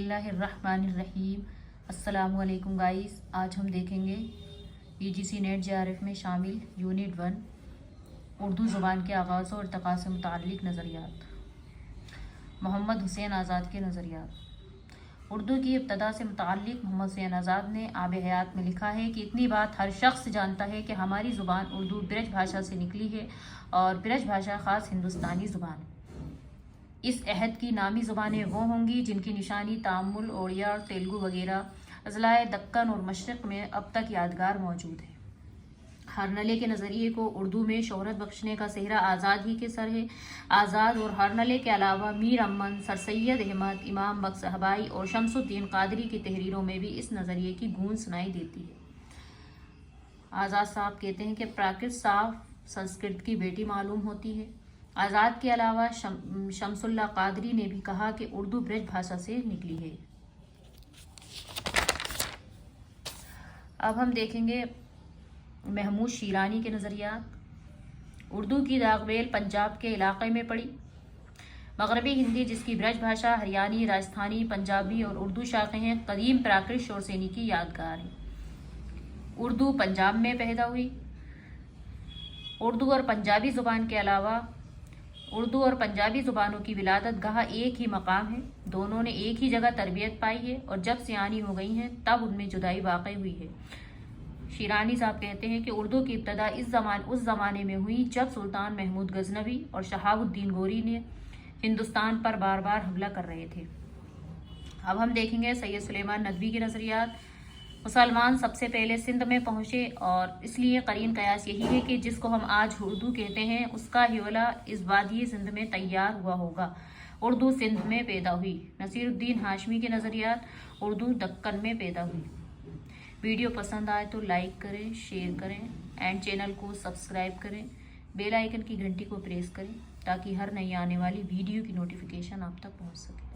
बिस्मिल्लाहिर्रहमानिर्रहीम। अस्सलामु अलैकुम गाइस। आज हम देखेंगे यूजीसी नेट जेआरएफ में शामिल यूनिट 1 उर्दू ज़ुबान के आगाज़ और इर्तिक़ा से मुताल्लिक़ नज़रियात। मोहम्मद हुसैन आज़ाद के नज़रियात। उर्दू की इब्तदा से मुताल्लिक़ मोहम्मद हुसैन आज़ाद ने आब हयात में लिखा है कि इतनी बात हर शख्स जानता है कि हमारी ज़ुबान उर्दू ब्रज भाषा से निकली है और ब्रज भाषा ख़ास हिंदुस्तानी ज़ुबान है। इस अहद की नामी ज़ुबानें वो होंगी जिनकी निशानी तामुल, ओडिया और तेलुगु वगैरह अज़लाए दक्कन और मशरक़ में अब तक यादगार मौजूद है। हरनले के नज़रिए को उर्दू में शोहरत बख्शने का सेहरा आज़ाद ही के सर है। आज़ाद और हरनले के अलावा मीर अमन, सर सैयद अहमद, इमाम बख्श साहबाई और शमसुद्दीन कादरी की तहरीरों में भी इस नज़रिए की गूंज सुनाई देती है। आज़ाद साहब कहते हैं कि प्राकृत साफ संस्कृत की बेटी मालूम होती है। आज़ाद के अलावा शमसुल्ला कादरी ने भी कहा कि उर्दू ब्रज भाषा से निकली है। अब हम देखेंगे महमूद शीरानी के नज़रियात। उर्दू की दागबेल पंजाब के इलाक़े में पड़ी। मगरबी हिंदी जिसकी ब्रज भाषा हरियाणी, राजस्थानी, पंजाबी और उर्दू शाखें हैं, कदीम प्राकृत शोरसेनी की यादगार है। उर्दू पंजाब में पैदा हुई। उर्दू और पंजाबी ज़ुबान के अलावा उर्दू और पंजाबी ज़ुबानों की विलादत गाह एक ही मकाम है। दोनों ने एक ही जगह तरबियत पाई है और जब सियानी हो गई हैं तब उनमें जुदाई वाक़ई हुई है। शीरानी साहब कहते हैं कि उर्दू की इब्तदा उस ज़माने में हुई जब सुल्तान महमूद गजनवी और शहाबुद्दीन गोरी ने हिंदुस्तान पर बार बार हमला कर रहे थे। अब हम देखेंगे सैयद सुलेमान नदवी के नज़रियात। मुसलमान सबसे पहले सिंध में पहुँचे और इसलिए करीन कयास यही है कि जिसको हम आज उर्दू कहते हैं उसका हिवला इस वादी सिंध में तैयार हुआ होगा। उर्दू सिंध में पैदा हुई। नसीरुद्दीन हाशमी के नज़रियात। उर्दू दक्कन में पैदा हुई। वीडियो पसंद आए तो लाइक करें, शेयर करें एंड चैनल को सब्सक्राइब करें। बेल आइकन की घंटी को प्रेस करें ताकि हर नई आने वाली वीडियो की नोटिफिकेशन आप तक पहुँच सके।